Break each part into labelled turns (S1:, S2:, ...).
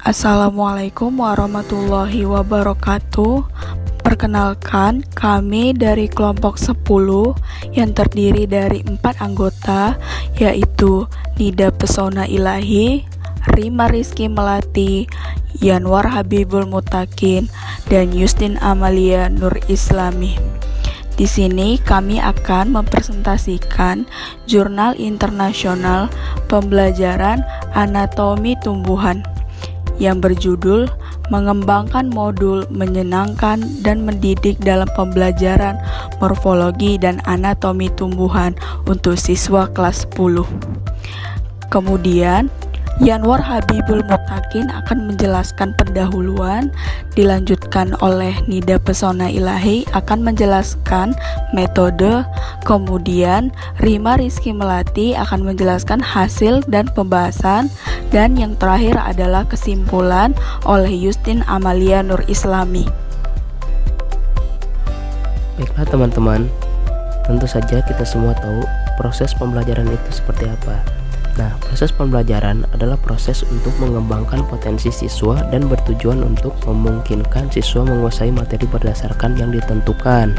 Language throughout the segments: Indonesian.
S1: Assalamualaikum warahmatullahi wabarakatuh. Perkenalkan, kami dari kelompok 10 yang terdiri dari 4 anggota, yaitu Nida Pesona Ilahi, Rima Rizky Melati, Yanwar Habibul Mutakin, dan Yustin Amalia Nur Islami. Di sini kami akan mempresentasikan jurnal internasional pembelajaran anatomi tumbuhan yang berjudul Mengembangkan Modul Menyenangkan dan Mendidik dalam Pembelajaran Morfologi dan Anatomi Tumbuhan untuk siswa kelas 10. Kemudian Yanwar Habibul Mutakin akan menjelaskan pendahuluan, dilanjutkan oleh Nida Pesona Ilahi akan menjelaskan metode, kemudian Rima Rizky Melati akan menjelaskan hasil dan pembahasan, dan yang terakhir adalah kesimpulan oleh Yustin Amalia Nur Islami.
S2: Baiklah teman-teman, tentu saja kita semua tahu proses pembelajaran itu seperti apa. Nah, proses pembelajaran adalah proses untuk mengembangkan potensi siswa dan bertujuan untuk memungkinkan siswa menguasai materi berdasarkan yang ditentukan.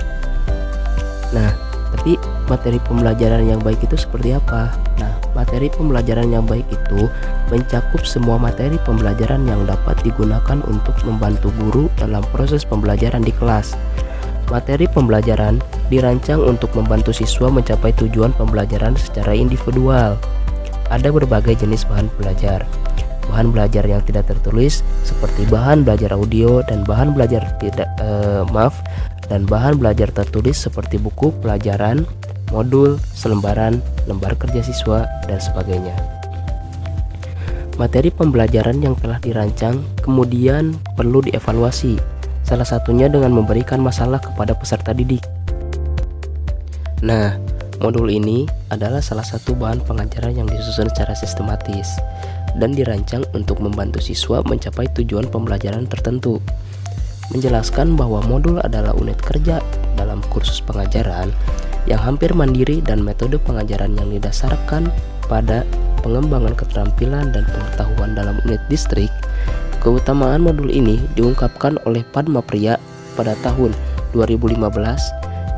S2: Nah, tapi materi pembelajaran yang baik itu seperti apa? Nah, materi pembelajaran yang baik itu mencakup semua materi pembelajaran yang dapat digunakan untuk membantu guru dalam proses pembelajaran di kelas. Materi pembelajaran dirancang untuk membantu siswa mencapai tujuan pembelajaran secara individual. Ada berbagai jenis bahan belajar. Bahan belajar yang tidak tertulis seperti bahan belajar audio dan bahan belajar dan bahan belajar tertulis seperti buku pelajaran, modul, selembaran, lembar kerja siswa, dan sebagainya. Materi pembelajaran yang telah dirancang kemudian perlu dievaluasi, salah satunya dengan memberikan masalah kepada peserta didik. Nah, modul ini adalah salah satu bahan pengajaran yang disusun secara sistematis dan dirancang untuk membantu siswa mencapai tujuan pembelajaran tertentu. Menjelaskan bahwa modul adalah unit kerja dalam kursus pengajaran yang hampir mandiri dan metode pengajaran yang didasarkan pada pengembangan keterampilan dan pengetahuan dalam unit distrik. Keutamaan modul ini diungkapkan oleh Padma Priya pada tahun 2015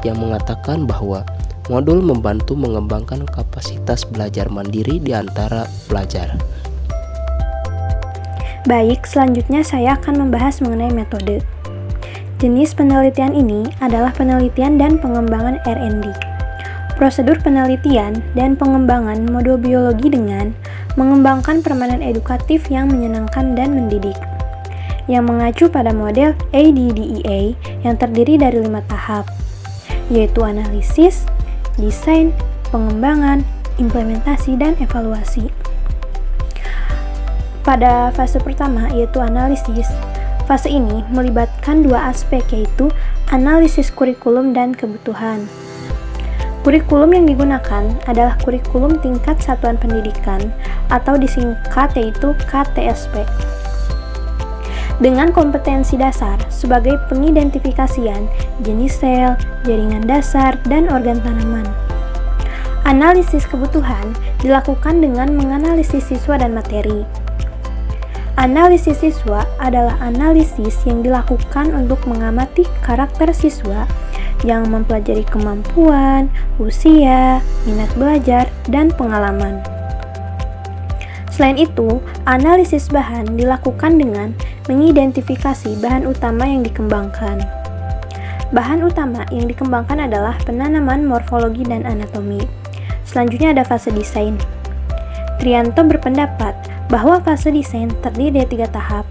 S2: yang mengatakan bahwa modul membantu mengembangkan kapasitas belajar mandiri di antara pelajar.
S3: Baik, selanjutnya saya akan membahas mengenai metode. Jenis penelitian ini adalah penelitian dan pengembangan R&D. Prosedur penelitian dan pengembangan modul biologi dengan mengembangkan permainan edukatif yang menyenangkan dan mendidik, yang mengacu pada model ADDEA yang terdiri dari 5 tahap, yaitu analisis, desain, pengembangan, implementasi, dan evaluasi. Pada fase pertama, yaitu analisis, fase ini melibatkan 2 aspek, yaitu analisis kurikulum dan kebutuhan. Kurikulum yang digunakan adalah kurikulum tingkat satuan pendidikan atau disingkat yaitu KTSP. Dengan kompetensi dasar sebagai pengidentifikasian jenis sel, jaringan dasar, dan organ tanaman. Analisis kebutuhan dilakukan dengan menganalisis siswa dan materi. Analisis siswa adalah analisis yang dilakukan untuk mengamati karakter siswa yang mempelajari kemampuan, usia, minat belajar, dan pengalaman. Selain itu, analisis bahan dilakukan dengan mengidentifikasi bahan utama yang dikembangkan. Bahan utama yang dikembangkan adalah penanaman, morfologi, dan anatomi. Selanjutnya ada fase desain. Trianto berpendapat bahwa fase desain terdiri dari 3 tahap.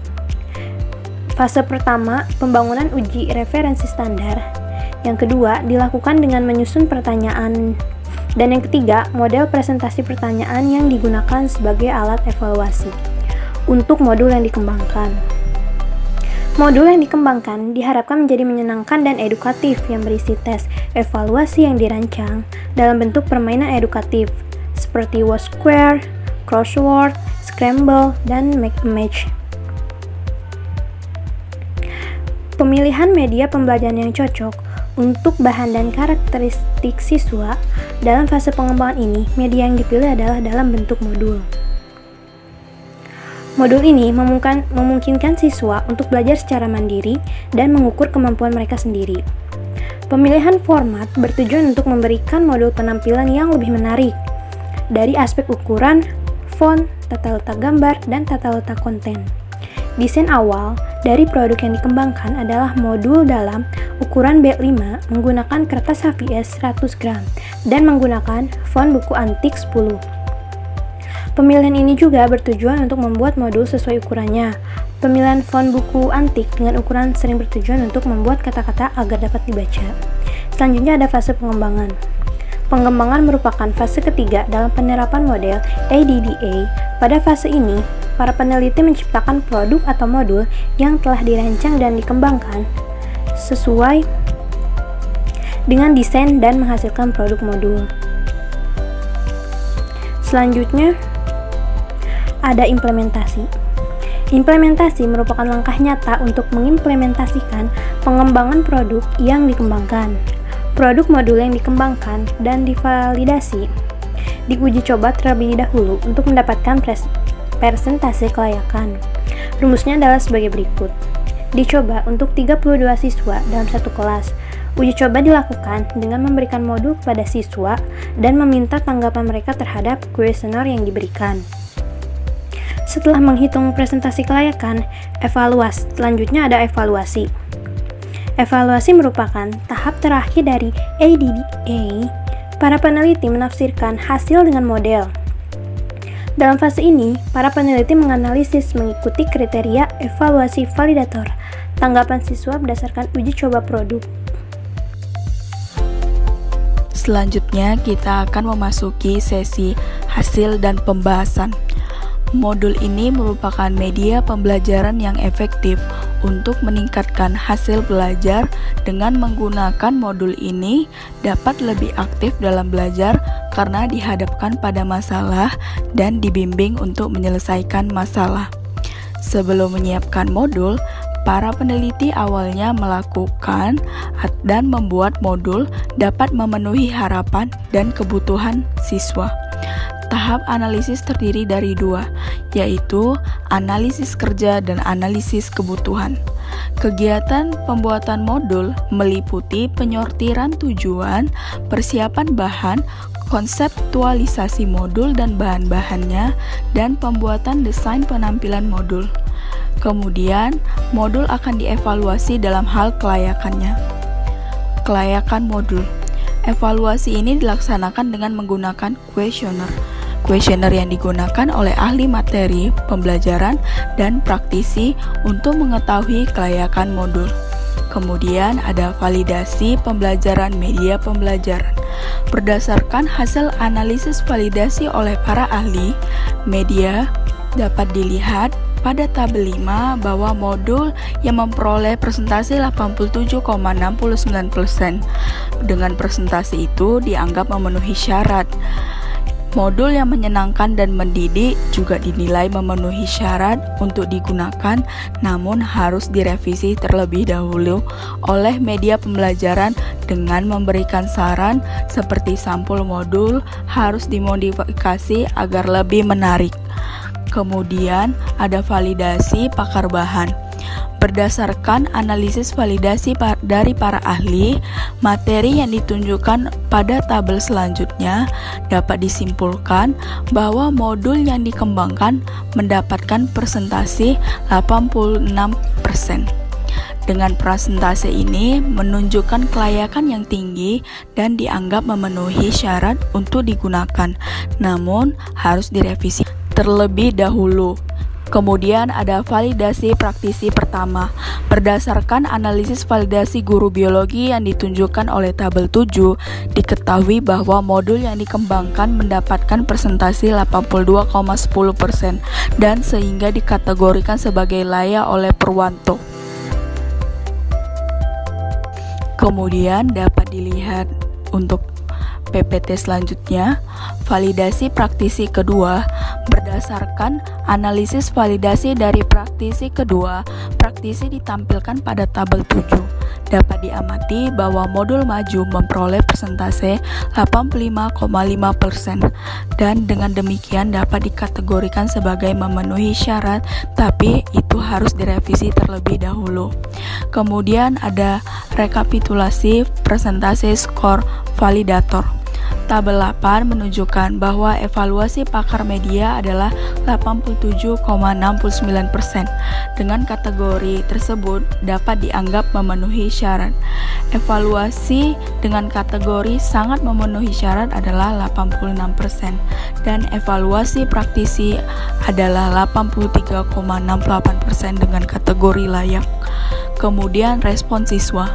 S3: Fase pertama, pembangunan uji referensi standar. Yang kedua, dilakukan dengan menyusun pertanyaan. Dan yang ketiga, model presentasi pertanyaan yang digunakan sebagai alat evaluasi untuk modul yang dikembangkan. Modul yang dikembangkan diharapkan menjadi menyenangkan dan edukatif yang berisi tes evaluasi yang dirancang dalam bentuk permainan edukatif seperti word square, crossword, scramble, dan make a match. Pemilihan media pembelajaran yang cocok untuk bahan dan karakteristik siswa dalam fase pengembangan ini, media yang dipilih adalah dalam bentuk modul. Modul ini memungkinkan siswa untuk belajar secara mandiri dan mengukur kemampuan mereka sendiri. Pemilihan format bertujuan untuk memberikan modul penampilan yang lebih menarik dari aspek ukuran, font, tata letak gambar, dan tata letak konten. Desain awal dari produk yang dikembangkan adalah modul dalam ukuran B5 menggunakan kertas HVS 100 gram dan menggunakan font buku antik 10. Pemilihan ini juga bertujuan untuk membuat modul sesuai ukurannya. Pemilihan font buku antik dengan ukuran sering bertujuan untuk membuat kata-kata agar dapat dibaca. Selanjutnya ada fase pengembangan. Pengembangan merupakan fase ketiga dalam penerapan model ADDA. Pada fase ini, para peneliti menciptakan produk atau modul yang telah dirancang dan dikembangkan sesuai dengan desain dan menghasilkan produk modul. Selanjutnya, ada implementasi. Implementasi merupakan langkah nyata untuk mengimplementasikan pengembangan produk yang dikembangkan. Produk modul yang dikembangkan dan divalidasi diuji coba terlebih dahulu untuk mendapatkan persentase kelayakan. Rumusnya adalah sebagai berikut. Dicoba untuk 32 siswa dalam satu kelas. Uji coba dilakukan dengan memberikan modul kepada siswa dan meminta tanggapan mereka terhadap kuesioner yang diberikan. Setelah menghitung presentasi kelayakan, evaluasi. Selanjutnya ada evaluasi. Evaluasi merupakan tahap terakhir dari ADDA. Para peneliti menafsirkan hasil dengan model. Dalam fase ini, para peneliti menganalisis mengikuti kriteria evaluasi validator, tanggapan siswa berdasarkan uji coba produk.
S1: Selanjutnya, kita akan memasuki sesi hasil dan pembahasan. Modul ini merupakan media pembelajaran yang efektif untuk meningkatkan hasil belajar. Dengan menggunakan modul ini dapat lebih aktif dalam belajar karena dihadapkan pada masalah dan dibimbing untuk menyelesaikan masalah. Sebelum menyiapkan modul, para peneliti awalnya melakukan dan membuat modul dapat memenuhi harapan dan kebutuhan siswa. Tahap analisis terdiri dari dua, yaitu analisis kerja dan analisis kebutuhan. Kegiatan pembuatan modul meliputi penyortiran tujuan, persiapan bahan, konseptualisasi modul dan bahan-bahannya, dan pembuatan desain penampilan modul. Kemudian, modul akan dievaluasi dalam hal kelayakannya. Kelayakan modul. Evaluasi ini dilaksanakan dengan menggunakan kuesioner. Kuesioner yang digunakan oleh ahli materi pembelajaran dan praktisi untuk mengetahui kelayakan modul. Kemudian ada validasi pembelajaran media pembelajaran. Berdasarkan hasil analisis validasi oleh para ahli, media dapat dilihat pada tabel 5 bahwa modul yang memperoleh presentasi 87,69%. Dengan presentasi itu dianggap memenuhi syarat. Modul yang menyenangkan dan mendidik juga dinilai memenuhi syarat untuk digunakan, namun harus direvisi terlebih dahulu oleh media pembelajaran dengan memberikan saran seperti sampul modul harus dimodifikasi agar lebih menarik. Kemudian ada validasi pakar bahan. Berdasarkan analisis validasi dari para ahli, materi yang ditunjukkan pada tabel selanjutnya dapat disimpulkan bahwa modul yang dikembangkan mendapatkan presentasi 86%. Dengan presentase ini menunjukkan kelayakan yang tinggi dan dianggap memenuhi syarat untuk digunakan, namun harus direvisi terlebih dahulu. Kemudian ada validasi praktisi pertama. Berdasarkan analisis validasi guru biologi yang ditunjukkan oleh tabel 7, diketahui bahwa modul yang dikembangkan mendapatkan presentasi 82,10% dan sehingga dikategorikan sebagai layak oleh Purwanto. Kemudian dapat dilihat untuk PPT selanjutnya, validasi praktisi kedua. Berdasarkan analisis validasi dari praktisi kedua, praktisi ditampilkan pada tabel 7. dapat diamati bahwa modul maju memperoleh persentase 85,5% dan dengan demikian dapat dikategorikan sebagai memenuhi syarat, tapi itu harus direvisi terlebih dahulu. Kemudian ada rekapitulasi persentase skor validator. Tabel 8 menunjukkan bahwa evaluasi pakar media adalah 87,69%. Dengan kategori tersebut dapat dianggap memenuhi syarat. Evaluasi dengan kategori sangat memenuhi syarat adalah 86% dan evaluasi praktisi adalah 83,68% dengan kategori layak. Kemudian respon siswa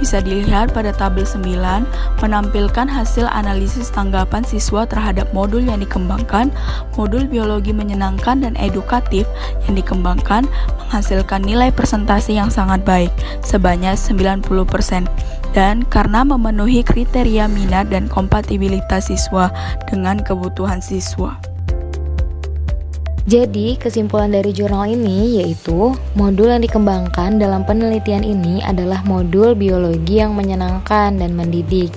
S1: bisa dilihat pada tabel 9 menampilkan hasil analisis tanggapan siswa terhadap modul yang dikembangkan. Modul biologi menyenangkan dan edukatif yang dikembangkan menghasilkan nilai presentasi yang sangat baik sebanyak 90% dan karena memenuhi kriteria minat dan kompatibilitas siswa dengan kebutuhan siswa.
S4: Jadi, kesimpulan dari jurnal ini yaitu modul yang dikembangkan dalam penelitian ini adalah modul biologi yang menyenangkan dan mendidik.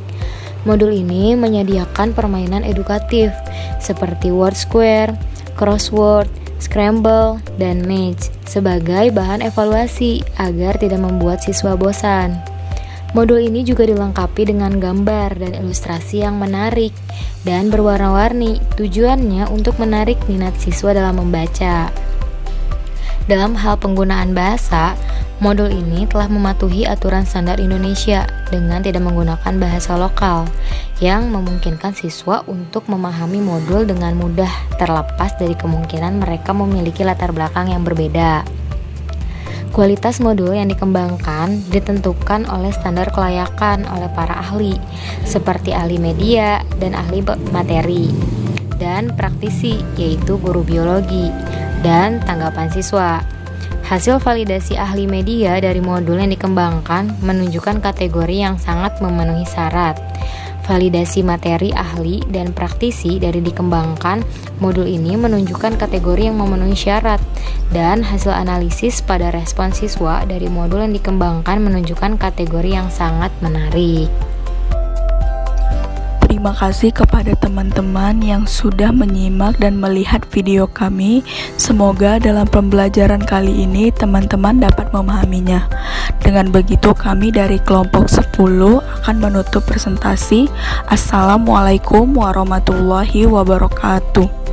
S4: Modul ini menyediakan permainan edukatif seperti word square, crossword, scramble, dan match sebagai bahan evaluasi agar tidak membuat siswa bosan. Modul ini juga dilengkapi dengan gambar dan ilustrasi yang menarik dan berwarna-warni, tujuannya untuk menarik minat siswa dalam membaca. Dalam hal penggunaan bahasa, modul ini telah mematuhi aturan standar Indonesia dengan tidak menggunakan bahasa lokal yang memungkinkan siswa untuk memahami modul dengan mudah terlepas dari kemungkinan mereka memiliki latar belakang yang berbeda. Kualitas modul yang dikembangkan ditentukan oleh standar kelayakan oleh para ahli, seperti ahli media dan ahli materi, dan praktisi, yaitu guru biologi, dan tanggapan siswa. Hasil validasi ahli media dari modul yang dikembangkan menunjukkan kategori yang sangat memenuhi syarat. Validasi materi ahli dan praktisi dari dikembangkan modul ini menunjukkan kategori yang memenuhi syarat dan hasil analisis pada respon siswa dari modul yang dikembangkan menunjukkan kategori yang sangat menarik.
S1: Terima kasih kepada teman-teman yang sudah menyimak dan melihat video kami. Semoga dalam pembelajaran kali ini teman-teman dapat memahaminya. Dengan begitu kami dari kelompok 10 akan menutup presentasi. Assalamualaikum warahmatullahi wabarakatuh.